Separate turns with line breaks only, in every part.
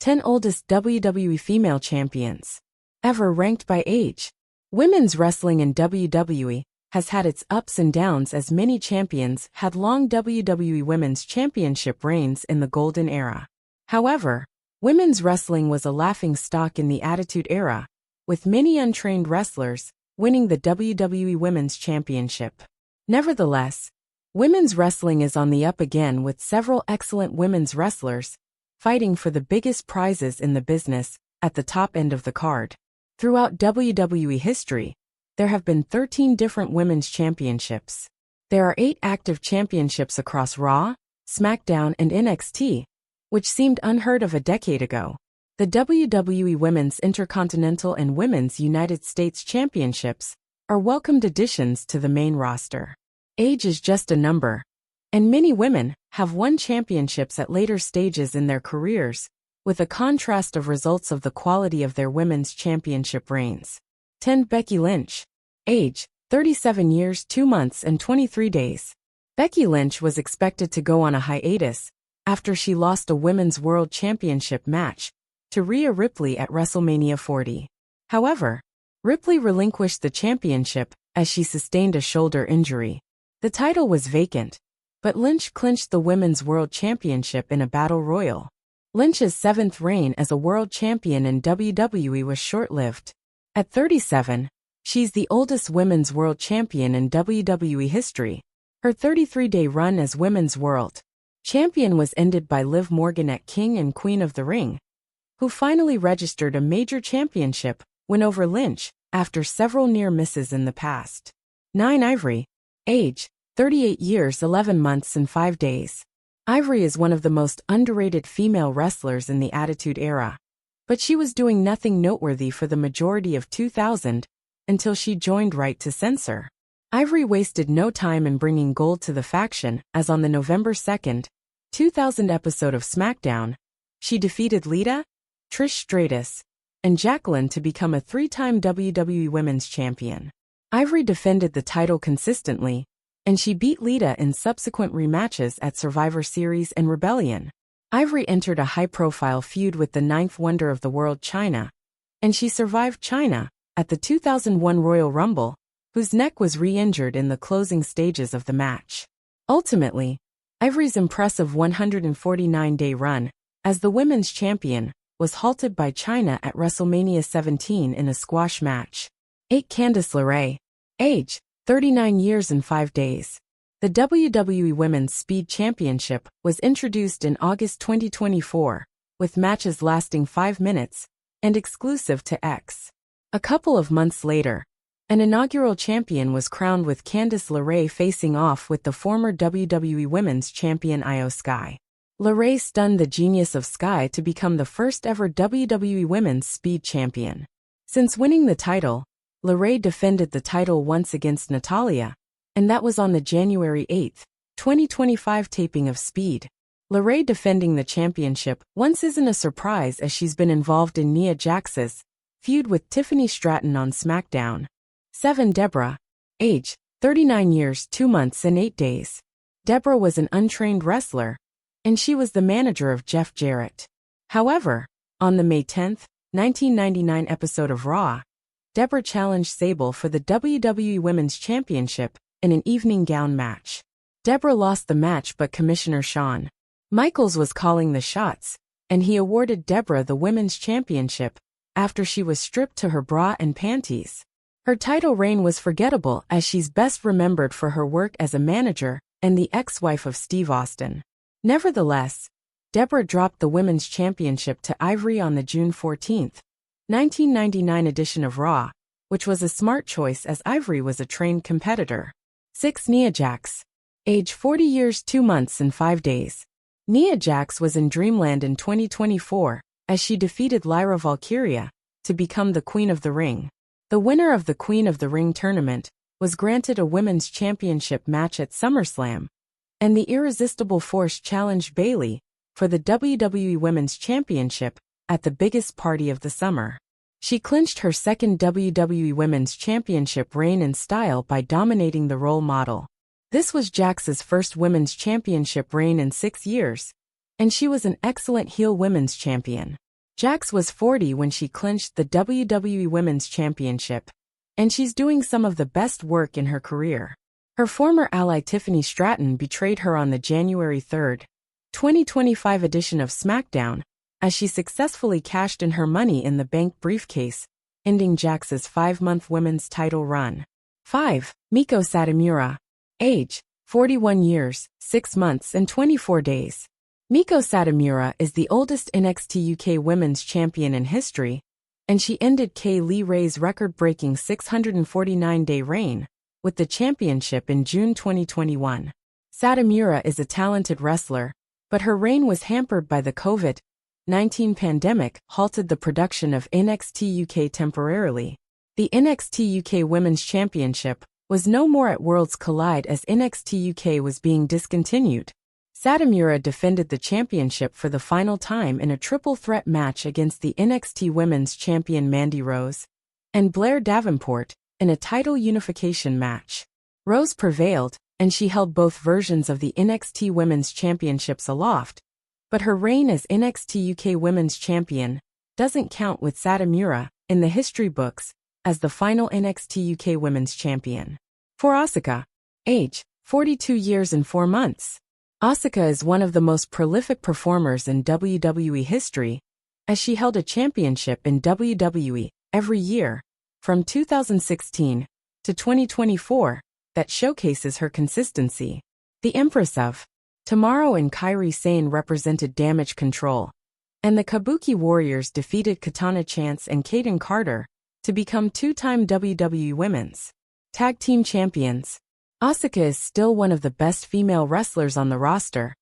10 Oldest WWE Female Champions Ever ranked by age. Women's wrestling in WWE has had its ups and downs, as many champions had long WWE Women's Championship reigns in the Golden Era. However, women's wrestling was a laughingstock in the Attitude Era, with many untrained wrestlers winning the WWE Women's Championship. Nevertheless, women's wrestling is on the up again, with several excellent women's wrestlers fighting for the biggest prizes in the business at the top end of the card. Throughout WWE history, there have been 13 different women's championships. There are 8 active championships across Raw, SmackDown, and NXT, which seemed unheard of a decade ago. The WWE Women's Intercontinental and Women's United States Championships are welcomed additions to the main roster. Age is just a number, and many women have won championships at later stages in their careers, with a contrast of results of the quality of their women's championship reigns. 10 Becky Lynch. Age, 37 years, 2 months and 23 days. Becky Lynch was expected to go on a hiatus after she lost a Women's World Championship match to Rhea Ripley at WrestleMania 40. However, Ripley relinquished the championship as she sustained a shoulder injury. The title was vacant, but Lynch clinched the Women's World Championship in a battle royal. Lynch's 7th reign as a world champion in WWE was short-lived. At 37, she's the oldest women's world champion in WWE history. Her 33-day run as Women's World Champion was ended by Liv Morgan at King and Queen of the Ring, who finally registered a major championship win over Lynch after several near misses in the past. 9 Ivory. Age, 38 years, 11 months and 5 days. Ivory is one of the most underrated female wrestlers in the Attitude Era, but she was doing nothing noteworthy for the majority of 2000 until she joined Right to Censor. Ivory wasted no time in bringing gold to the faction, as on the November 2, 2000 episode of SmackDown, she defeated Lita, Trish Stratus, and Jacqueline to become a 3-time WWE Women's Champion. Ivory defended the title consistently, and she beat Lita in subsequent rematches at Survivor Series and Rebellion. Ivory entered a high-profile feud with the 9th wonder of the world, Chyna, and she survived Chyna at the 2001 Royal Rumble, whose neck was re-injured in the closing stages of the match. Ultimately, Ivory's impressive 149-day run as the women's champion was halted by Chyna at WrestleMania 17 in a squash match. 8 Candice LeRae. Age, 39 years and 5 days. The WWE Women's Speed Championship was introduced in August 2024, with matches lasting 5 minutes and exclusive to X. A couple of months later, an inaugural champion was crowned, with Candice LeRae facing off with the former WWE Women's Champion Io Sky. LeRae stunned the genius of Sky to become the first ever WWE Women's Speed Champion. Since winning the title, LeRae defended the title once against Natalya, and that was on the January 8, 2025 taping of Speed. LeRae defending the championship once isn't a surprise, as she's been involved in Nia Jax's feud with Tiffany Stratton on SmackDown. 7 Deborah. Age, 39 years, 2 months and 8 days. Deborah was an untrained wrestler, and she was the manager of Jeff Jarrett. However, on the May 10, 1999 episode of Raw, Deborah challenged Sable for the WWE Women's Championship in an evening gown match. Deborah lost the match, but Commissioner Shawn Michaels was calling the shots, and he awarded Deborah the Women's Championship after she was stripped to her bra and panties. Her title reign was forgettable, as she's best remembered for her work as a manager and the ex-wife of Steve Austin. Nevertheless, Deborah dropped the Women's Championship to Ivory on the June 14, 1999 edition of Raw, which was a smart choice, as Ivory was a trained competitor. 6 Nia Jax. Age, 40 years, 2 months and 5 days. Nia Jax was in Dreamland in 2024, as she defeated Lyra Valkyria to become the Queen of the Ring. The winner of the Queen of the Ring tournament was granted a Women's Championship match at SummerSlam, and the Irresistible Force challenged Bayley for the WWE Women's Championship at the biggest party of the summer. She clinched her 2nd WWE Women's Championship reign in style by dominating the role model. This was Jax's first Women's Championship reign in 6 years, and she was an excellent heel women's champion. Jax was 40 when she clinched the WWE Women's Championship, and she's doing some of the best work in her career. Her former ally Tiffany Stratton betrayed her on the January 3, 2025 edition of SmackDown, as she successfully cashed in her Money in the Bank briefcase, ending Jax's 5-month women's title run. 5. Meiko Satomura. Age: 41 years, 6 months and 24 days. Meiko Satomura is the oldest NXT UK Women's Champion in history, and she ended Kay Lee Ray's record-breaking 649-day reign with the championship in June 2021. Satomura is a talented wrestler, but her reign was hampered by the COVID-19 pandemic, halted the production of NXT UK temporarily. The NXT UK Women's Championship was no more at Worlds Collide as NXT UK was being discontinued. Satomura defended the championship for the final time in a triple threat match against the NXT Women's Champion Mandy Rose and Blair Davenport in a title unification match. Rose prevailed, and she held both versions of the NXT Women's Championships aloft, but her reign as NXT UK Women's Champion doesn't count with Satomura in the history books as the final NXT UK Women's Champion. For Asuka. Age: 42 years and 4 months. Asuka is one of the most prolific performers in WWE history, as she held a championship in WWE every year from 2016 to 2024 that showcases her consistency. The Empress of Tomorrow and Kairi Sane represented Damage Control, and the Kabuki Warriors defeated Katana Chance and Kaden Carter to become 2-time WWE Women's Tag Team Champions. Asuka is still one of the best female wrestlers on the roster,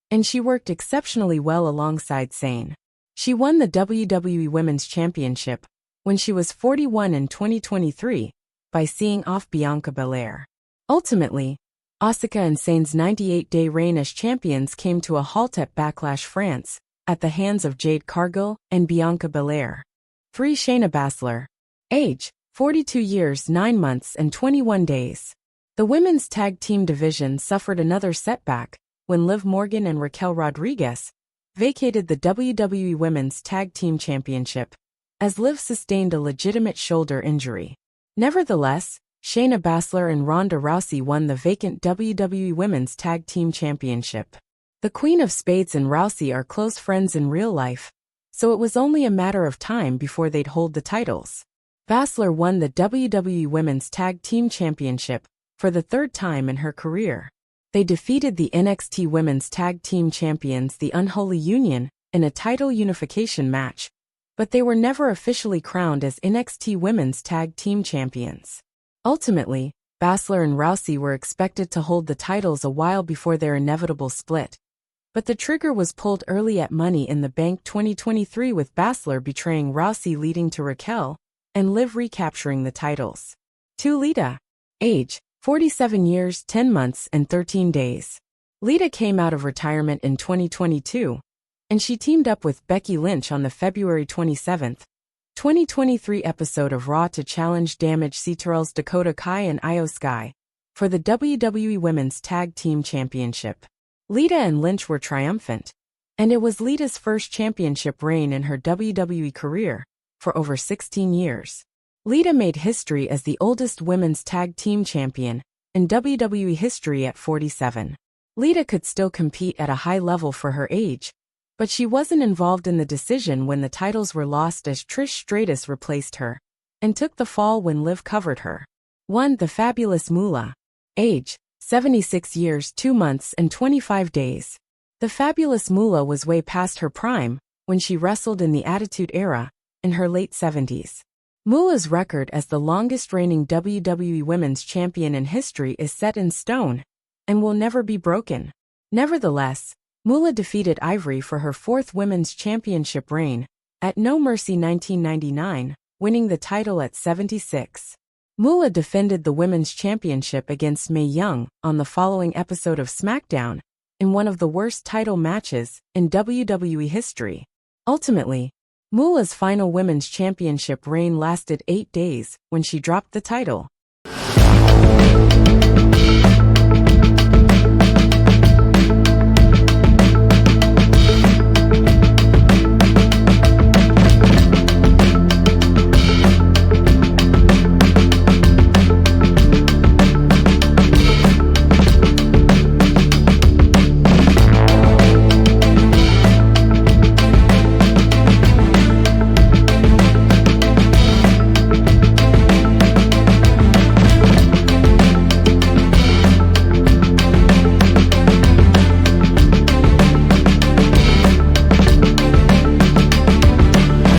and she worked exceptionally well alongside Sane. She won the WWE Women's Championship when she was 41 in 2023 by seeing off Bianca Belair. Ultimately, Asuka and Sane's 98-day reign as champions came to a halt at Backlash France at the hands of Jade Cargill and Bianca Belair. 3. Shayna Baszler. Age: 42 years, 9 months and 21 days. The women's tag team division suffered another setback when Liv Morgan and Raquel Rodriguez vacated the WWE Women's Tag Team Championship, as Liv sustained a legitimate shoulder injury. Nevertheless, Shayna Baszler and Ronda Rousey won the vacant WWE Women's Tag Team Championship. The Queen of Spades and Rousey are close friends in real life, so it was only a matter of time before they'd hold the titles. Baszler won the WWE Women's Tag Team Championship for the 3rd time in her career. They defeated the NXT Women's Tag Team Champions, the Unholy Union, in a title unification match, but they were never officially crowned as NXT Women's Tag Team Champions. Ultimately, Baszler and Rousey were expected to hold the titles a while before their inevitable split, but the trigger was pulled early at Money in the Bank 2023 with Baszler betraying Rousey, leading to Raquel and Liv recapturing the titles. 2. Lita. Age: 47 years, 10 months and 13 days. Lita came out of retirement in 2022, and she teamed up with Becky Lynch on the February 27, 2023 episode of Raw to challenge Damage CTRL's Dakota Kai and Io Sky for the WWE Women's Tag Team Championship. Lita and Lynch were triumphant, and it was Lita's first championship reign in her WWE career for over 16 years. Lita made history as the oldest women's tag team champion in WWE history at 47. Lita could still compete at a high level for her age, but she wasn't involved in the decision when the titles were lost, as Trish Stratus replaced her and took the fall when Liv covered her. 1. The Fabulous Moolah. Age: 76 years, 2 months and 25 days. The Fabulous Moolah was way past her prime when she wrestled in the Attitude Era in her late 70s. Moolah's record as the longest-reigning WWE Women's Champion in history is set in stone and will never be broken. Nevertheless, Moolah defeated Ivory for her 4th Women's Championship reign at No Mercy 1999, winning the title at 76. Moolah defended the Women's Championship against Mae Young on the following episode of SmackDown in one of the worst title matches in WWE history. Ultimately, Moolah's final Women's Championship reign lasted 8 days when she dropped the title.